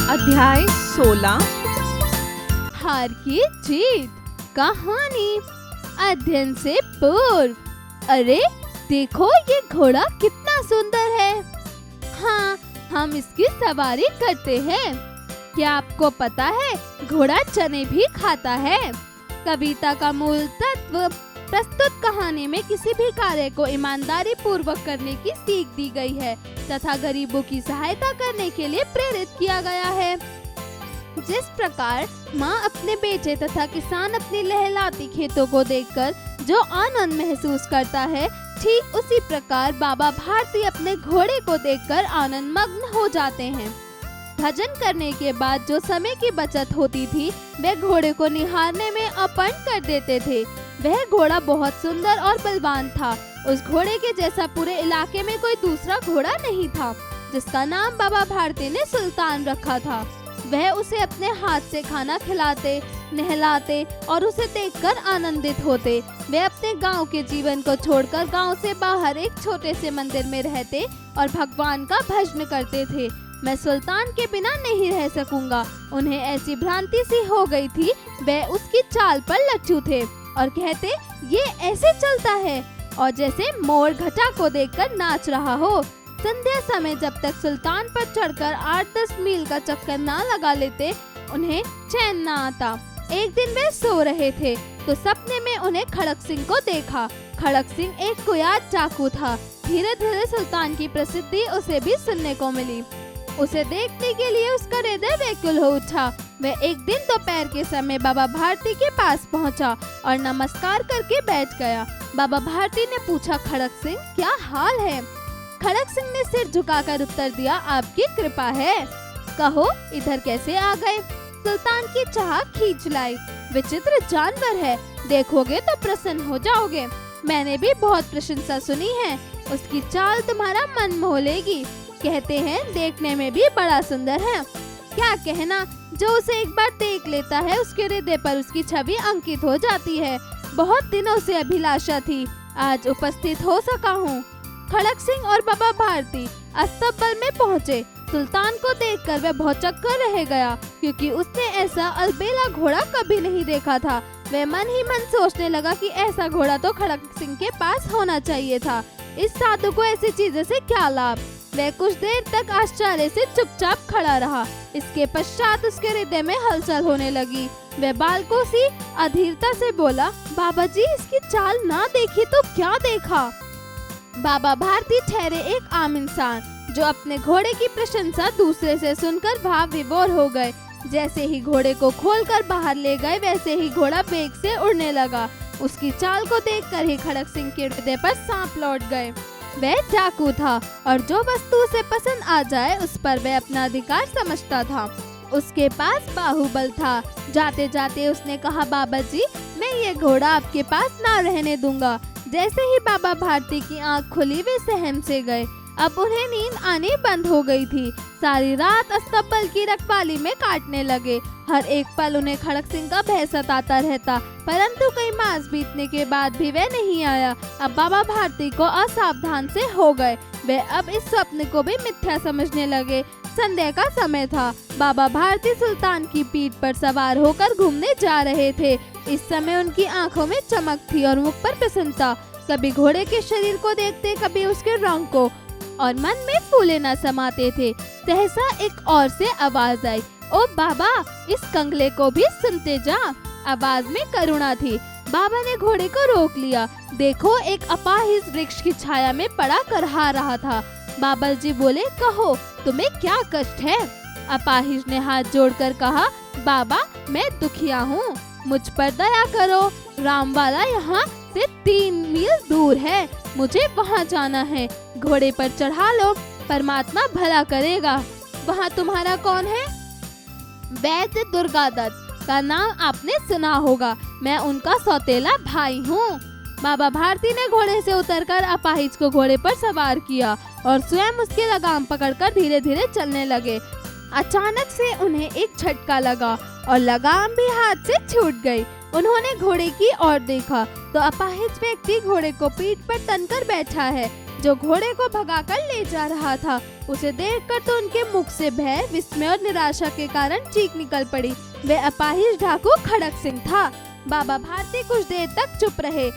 अध्याय 16 हार की जीत। कहानी अध्ययन से पूर्व। अरे देखो, ये घोड़ा कितना सुंदर है। हाँ, हम इसकी सवारी करते हैं। क्या आपको पता है घोड़ा चने भी खाता है। कविता का मूल तत्व प्रस्तुत कहानी में किसी भी कार्य को ईमानदारी पूर्वक करने की सीख दी गई है तथा गरीबों की सहायता करने के लिए प्रेरित किया गया है। जिस प्रकार माँ अपने बेटे तथा किसान अपनी लहलाती खेतों को देखकर जो आनंद महसूस करता है, ठीक उसी प्रकार बाबा भारती अपने घोड़े को देखकर आनंद मग्न हो जाते हैं। भजन करने के बाद जो समय की बचत होती थी, वे घोड़े को निहारने में अर्पण कर देते थे। वह घोड़ा बहुत सुंदर और बलवान था। उस घोड़े के जैसा पूरे इलाके में कोई दूसरा घोड़ा नहीं था, जिसका नाम बाबा भारती ने सुल्तान रखा था। वह उसे अपने हाथ से खाना खिलाते, नहलाते और उसे देखकर आनंदित होते। वे अपने गांव के जीवन को छोड़कर गांव से बाहर एक छोटे से मंदिर में रहते और भगवान का भजन करते थे। मैं सुल्तान के बिना नहीं रह सकूंगा। उन्हें ऐसी भ्रांति सी हो गई थी। वे उसकी चाल पर लट्टू थे और कहते, ये ऐसे चलता है, और जैसे मोर घटा को देखकर नाच रहा हो। संध्या समय जब तक सुल्तान पर चढ़कर 8-10 मील का चक्कर ना लगा लेते, उन्हें चैन ना आता। एक दिन वे सो रहे थे तो सपने में उन्हें खड़क सिंह को देखा। खड़क सिंह एक कुख्यात डाकू था। धीरे धीरे सुल्तान की प्रसिद्धि उसे भी सुनने को मिली। उसे देखने के लिए उसका हृदय व्याकुल हो उठा। वह एक दिन दोपहर के समय बाबा भारती के पास पहुंचा और नमस्कार करके बैठ गया। बाबा भारती ने पूछा, खड़क सिंह क्या हाल है। खड़क सिंह ने सिर झुकाकर उत्तर दिया, आपकी कृपा है। कहो इधर कैसे आ गए। सुल्तान की चाह खींच लाई। विचित्र जानवर है, देखोगे तो प्रसन्न हो जाओगे। मैंने भी बहुत प्रशंसा सुनी है। उसकी चाल तुम्हारा मन मोह लेगी। कहते हैं देखने में भी बड़ा सुंदर है। क्या कहना, जो उसे एक बार देख लेता है उसके हृदय पर उसकी छवि अंकित हो जाती है। बहुत दिनों से अभिलाषा थी, आज उपस्थित हो सका हूँ। खड़क सिंह और बाबा भारती अस्तबल में पहुँचे। सुल्तान को देखकर वह भौचक्कर रह गया, क्योंकि उसने ऐसा अलबेला घोड़ा कभी नहीं देखा था। वह मन ही मन सोचने लगा कि ऐसा घोड़ा तो खड़क सिंह के पास होना चाहिए था। इस साधु को ऐसी चीजों से क्या लाभ। वह कुछ देर तक आश्चर्य से चुपचाप खड़ा रहा। इसके पश्चात उसके हृदय में हलचल होने लगी। वह बालकों सी अधीरता से बोला, बाबा जी इसकी चाल ना देखी तो क्या देखा। बाबा भारती ठहरे एक आम इंसान, जो अपने घोड़े की प्रशंसा दूसरे से सुनकर भाव विभोर हो गए। जैसे ही घोड़े को खोलकर बाहर ले गए, वैसे ही घोड़ा वेग से उड़ने लगा। उसकी चाल को देखकर ही खड़क सिंह के हृदय पर सांप लौट गए। वह डाकू था और जो वस्तु उसे पसंद आ जाए उस पर वह अपना अधिकार समझता था। उसके पास बाहुबल था। जाते जाते उसने कहा, बाबा जी मैं ये घोड़ा आपके पास ना रहने दूंगा। जैसे ही बाबा भारती की आंख खुली, वे सहम से गए। अब उन्हें नींद आनी बंद हो गई थी। सारी रात अस्तबल की रखवाली में काटने लगे। हर एक पल उन्हें खड़क सिंह का भय सताता रहता, परंतु कई मास बीतने के बाद भी वह नहीं आया। अब बाबा भारती को असावधान से हो गए। वे अब इस स्वप्न को भी मिथ्या समझने लगे। संध्या का समय था। बाबा भारती सुल्तान की पीठ पर सवार होकर घूमने जा रहे थे। इस समय उनकी आंखों में चमक थी और मुख पर प्रसन्नता। कभी घोड़े के शरीर को देखते, कभी उसके रंग को, और मन में फूले न समाते थे। सहसा एक और से आवाज आई, ओ बाबा इस कंगले को भी सुनते जा। आवाज में करुणा थी। बाबा ने घोड़े को रोक लिया। देखो, एक अपाहिज वृक्ष की छाया में पड़ा करहा रहा था। बाबा जी बोले, कहो तुम्हें क्या कष्ट है। अपाहिज ने हाथ जोड़कर कहा, बाबा मैं दुखिया हूँ, मुझ पर दया करो। रामवाला यहाँ से 3 मील दूर है, मुझे वहाँ जाना है। घोड़े पर चढ़ा लो, परमात्मा भला करेगा। वहाँ तुम्हारा कौन है। वैद्य दुर्गादत्त का नाम आपने सुना होगा, मैं उनका सौतेला भाई हूँ। बाबा भारती ने घोड़े से उतरकर अपाहिज को घोड़े पर सवार किया और स्वयं उसके लगाम पकड़कर धीरे धीरे चलने लगे। अचानक से उन्हें एक झटका लगा और लगाम भी हाथ से छूट गई। उन्होंने घोड़े की ओर देखा तो अपाहिज व्यक्ति घोड़े को पीठ पर तनकर बैठा है, जो घोड़े को भगाकर ले जा रहा था। उसे देखकर तो उनके मुख से भय, विस्मय और निराशा के कारण चीख निकल पड़ी। वे अपाहिज डाकू खड़क सिंह था। बाबा भारती कुछ देर तक चुप रहे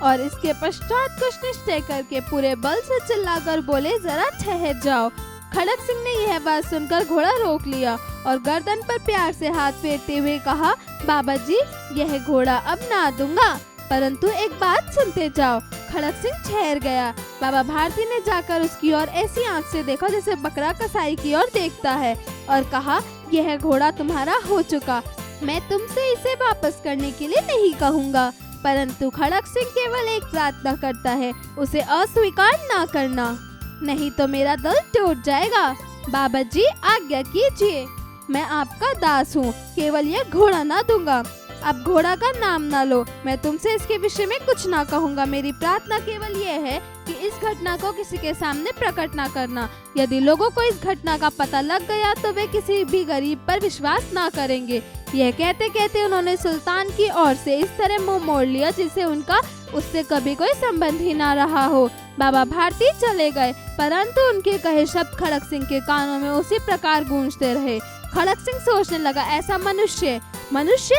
और इसके पश्चात कुछ निश्चय करके पूरे बल से चिल्लाकर बोले, जरा ठहर जाओ। खड़क सिंह ने यह बात सुनकर घोड़ा रोक लिया और गर्दन पर प्यार से हाथ फेरते हुए कहा, बाबा जी, यह घोड़ा अब ना दूंगा, परंतु एक बात सुनते जाओ। खड़क सिंह ठहर गया। बाबा भारती ने जाकर उसकी ओर ऐसी आंख से देखा जैसे बकरा कसाई की ओर देखता है और कहा, यह घोड़ा तुम्हारा हो चुका, मैं तुमसे इसे वापस करने के लिए नहीं कहूँगा, परंतु खड़क सिंह केवल एक प्रार्थना करता है, उसे अस्वीकार ना करना, नहीं तो मेरा दिल टूट जाएगा। बाबा जी आज्ञा कीजिए, मैं आपका दास हूँ, केवल यह घोड़ा ना दूंगा। अब घोड़ा का नाम ना लो, मैं तुमसे इसके विषय में कुछ ना कहूँगा। मेरी प्रार्थना केवल यह है कि इस घटना को किसी के सामने प्रकट ना करना। यदि लोगों को इस घटना का पता लग गया तो वे किसी भी गरीब पर विश्वास ना करेंगे। यह कहते कहते उन्होंने सुल्तान की ओर से इस तरह मुंह मोड़ लिया जिसे उनका उससे कभी कोई संबंध ही ना रहा हो। बाबा भारती चले गए, परंतु उनके कहे शब्द खड़क सिंह के कानों में उसी प्रकार गूंजते रहे। खड़क सिंह सोचने लगा, ऐसा मनुष्य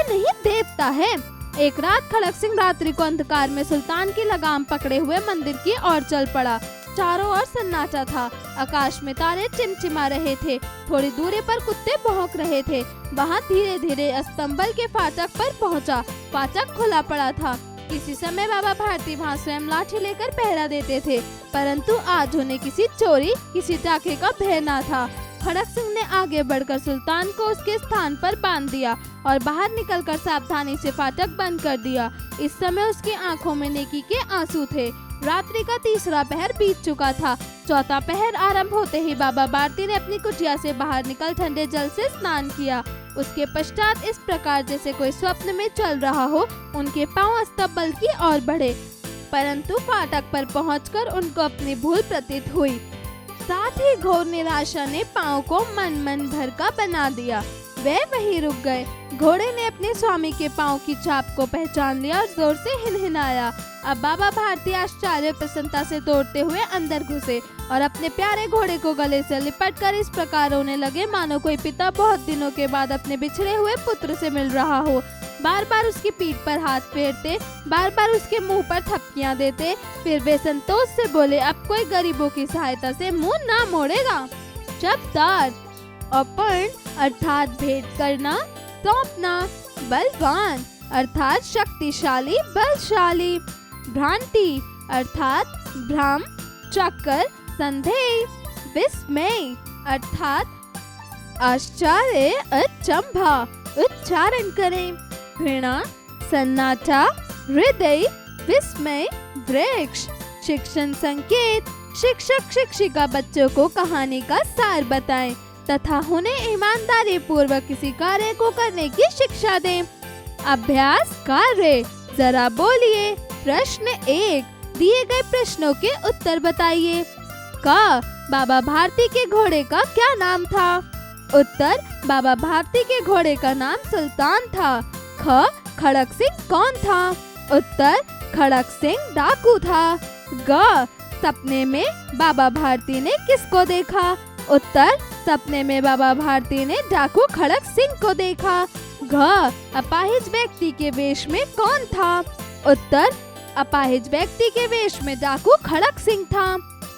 नहीं देवता है। एक रात खड़क सिंह रात्रि को अंधकार में सुल्तान की लगाम पकड़े हुए मंदिर की ओर चल पड़ा। चारों ओर सन्नाटा था, आकाश में तारे चिमचिमा रहे थे, थोड़ी दूरी पर कुत्ते भौंक रहे थे। वहाँ धीरे धीरे अस्तंबल के फाटक पर पहुँचा। फाटक खुला पड़ा था। किसी समय बाबा भारती वहाँ स्वयं लाठी लेकर पहरा देते थे, परंतु आज उन्हें किसी चोरी, किसी डाके का भय न था। खड़क सिंह ने आगे बढ़कर सुल्तान को उसके स्थान पर बांध दिया और बाहर निकलकर सावधानी से फाटक बंद कर दिया। इस समय उसकी आंखों में नेकी के आंसू थे। रात्रि का तीसरा पहर बीत चुका था। चौथा पहर आरंभ होते ही बाबा भारती ने अपनी कुटिया से बाहर निकल ठंडे जल से स्नान किया। उसके पश्चात इस प्रकार जैसे कोई स्वप्न में चल रहा हो, उनके पांव अस्तबल की ओर बढ़े, परंतु फाटक पर पहुंचकर उनको अपनी भूल प्रतीत हुई। साथ ही घोर निराशा ने पांव को मन भर का बना दिया। वे वहीं रुक गए। घोड़े ने अपने स्वामी के पांव की छाप को पहचान लिया और जोर से हिनहिनाया। अब बाबा भारती आश्चर्य प्रसन्नता से दौड़ते हुए अंदर घुसे और अपने प्यारे घोड़े को गले से लिपटकर इस प्रकार रोने लगे मानो कोई पिता बहुत दिनों के बाद अपने बिछड़े हुए पुत्र से मिल रहा हो। बार बार उसकी पीठ पर हाथ फेरते, बार बार उसके मुंह पर थपकियां देते। फिर वे संतोष से बोले, अब कोई गरीबों की सहायता से मुंह ना मोड़ेगा। शब्दार्थ: अपर्ण अर्थात भेंट करना, सौंपना, बलवान अर्थात शक्तिशाली, बलशाली, भ्रांति अर्थात भ्रम, चक्कर, संदेह, विस्मय अर्थात आश्चर्य, अचंभा। उच्चारण करें: घृणा, सन्नाटा, हृदय, विस्मय, वृक्ष। शिक्षण संकेत: शिक्षक शिक्षिका बच्चों को कहानी का सार बताएं तथा उन्हें ईमानदारी पूर्वक किसी कार्य को करने की शिक्षा दें। अभ्यास कार्य: जरा बोलिए। प्रश्न 1, दिए गए प्रश्नों के उत्तर बताइए। क, बाबा भारती के घोड़े का क्या नाम था? उत्तर: बाबा भारती के घोड़े का नाम सुल्तान था। ख, खड़क सिंह कौन था? उत्तर: खड़क सिंह डाकू था। ग, सपने में बाबा भारती ने किसको देखा? उत्तर: सपने में बाबा भारती ने डाकू खड़क सिंह को देखा। घ, अपाहिज व्यक्ति के वेश में कौन था? उत्तर: अपाहिज व्यक्ति के वेश में डाकू खड़क सिंह था।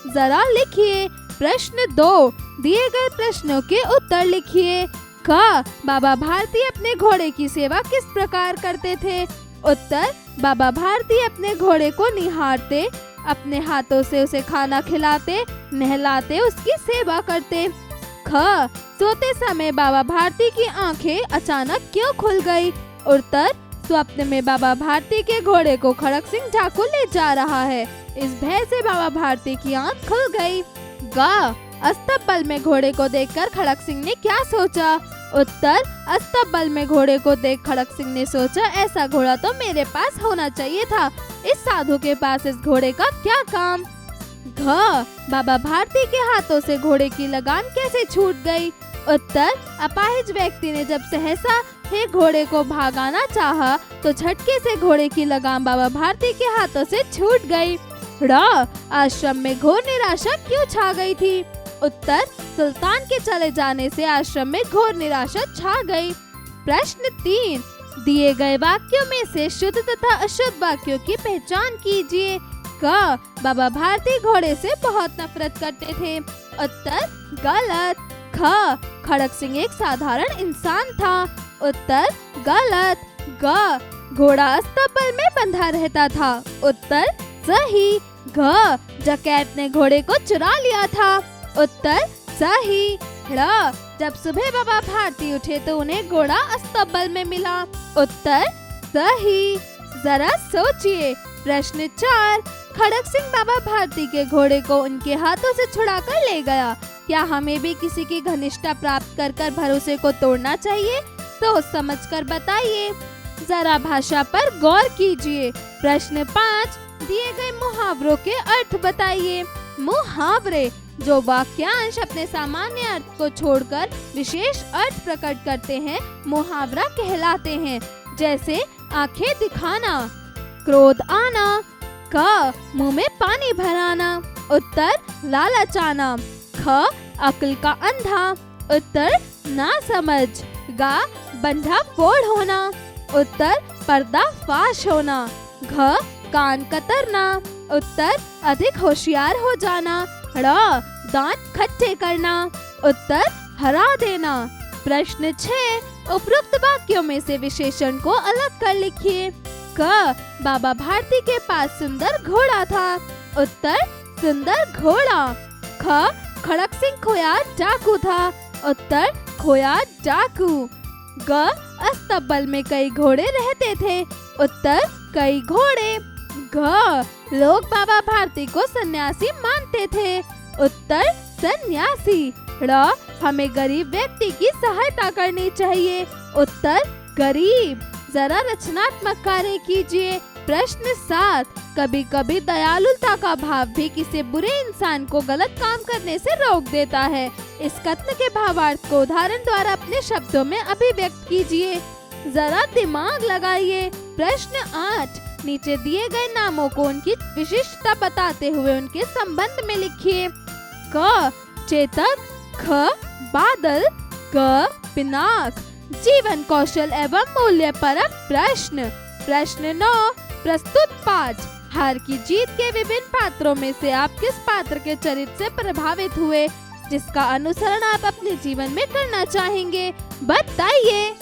जरा लिखिए। प्रश्न 2, दिए गए प्रश्नों के उत्तर लिखिए। क, बाबा भारती अपने घोड़े की सेवा किस प्रकार करते थे? उत्तर: बाबा भारती अपने घोड़े को निहारते, अपने हाथों से उसे खाना खिलाते, नहलाते, उसकी सेवा करते। ख, सोते समय बाबा भारती की आंखें अचानक क्यों खुल गई? उत्तर: स्वप्न में बाबा भारती के घोड़े को खड़क सिंह डाकू ले जा रहा है, इस भय से बाबा भारती की आंख खुल गई। ग, अस्तबल में घोड़े को देखकर खड़क सिंह ने क्या सोचा? उत्तर: अस्तबल में घोड़े को देख खड़क सिंह ने सोचा, ऐसा घोड़ा तो मेरे पास होना चाहिए था। इस साधु के पास इस घोड़े का क्या काम? घ, बाबा भारती के हाथों से घोड़े की लगाम कैसे छूट गई? उत्तर: अपाहिज व्यक्ति ने जब सहसा हे घोड़े को भागाना चाहा तो झटके से घोड़े की लगाम बाबा भारती के हाथों से छूट गई। आश्रम में घोर निराशा क्यों छा गई थी? उत्तर, सुल्तान के चले जाने से आश्रम में घोर निराशा छा गई। प्रश्न 3, दिए गए वाक्यों में से शुद्ध तथा अशुद्ध वाक्यों की पहचान कीजिए। क, बाबा भारती घोड़े से बहुत नफरत करते थे। उत्तर, गलत। ख, खड़क सिंह एक साधारण इंसान था। उत्तर, गलत। ग, घोड़ा अस्तबल में बंधा रहता था। उत्तर, सही। घ, डकैत ने घोड़े को चुरा लिया था। उत्तर, सही। ड़, जब सुबह बाबा भारती उठे तो उन्हें घोड़ा अस्तबल में मिला। उत्तर, सही। जरा सोचिए। प्रश्न 4, खड़क सिंह बाबा भारती के घोड़े को उनके हाथों से छुड़ाकर ले गया। क्या हमें भी किसी की घनिष्ठता प्राप्त कर भरोसे को तोड़ना चाहिए? सोच समझ कर बताइए। जरा भाषा पर गौर कीजिए। प्रश्न 5, दिए गए मुहावरों के अर्थ बताइए। मुहावरे जो वाक्यांश अपने सामान्य अर्थ को छोड़कर विशेष अर्थ प्रकट करते हैं, मुहावरा कहलाते हैं। जैसे आंखें दिखाना, क्रोध आना। क, मुंह में पानी भराना। उत्तर, लालच आना। ख, अक्ल का अंधा। उत्तर, ना समझ। गा, बंधा फोड़ होना। उत्तर, पर्दा फाश होना। घ, कान कतरना। उत्तर, अधिक होशियार हो जाना। ड़, दांत खट्टे करना। उत्तर, हरा देना। प्रश्न 6, उपरोक्त वाक्यों में से विशेषण को अलग कर लिखिए। क, बाबा भारती के पास सुंदर घोड़ा था। उत्तर, सुंदर घोड़ा। ख, खड़क सिंह खोया डाकू था। उत्तर, खोया डाकू। ग, अस्तबल में कई घोड़े रहते थे। उत्तर, कई घोड़े। घ, लोग बाबा भारती को सन्यासी मानते थे। उत्तर, सन्यासी। ड़, हमें गरीब व्यक्ति की सहायता करनी चाहिए। उत्तर, गरीब। जरा रचनात्मक कार्य कीजिए। प्रश्न 7, कभी कभी दयालुता का भाव भी किसी बुरे इंसान को गलत काम करने से रोक देता है। इस कथन के भावार्थ को उदाहरण द्वारा अपने शब्दों में अभिव्यक्त कीजिए। जरा दिमाग लगाइए। प्रश्न 8, नीचे दिए गए नामों को उनकी विशिष्टता बताते हुए उनके संबंध में लिखिए। क, चेतक। ख, बादल। ग, पिनाक। जीवन कौशल एवं मूल्य परक प्रश्न। प्रश्न 9, प्रस्तुत पाठ, हार की जीत के विभिन्न पात्रों में से आप किस पात्र के चरित्र से प्रभावित हुए, जिसका अनुसरण आप अपने जीवन में करना चाहेंगे? बताइए।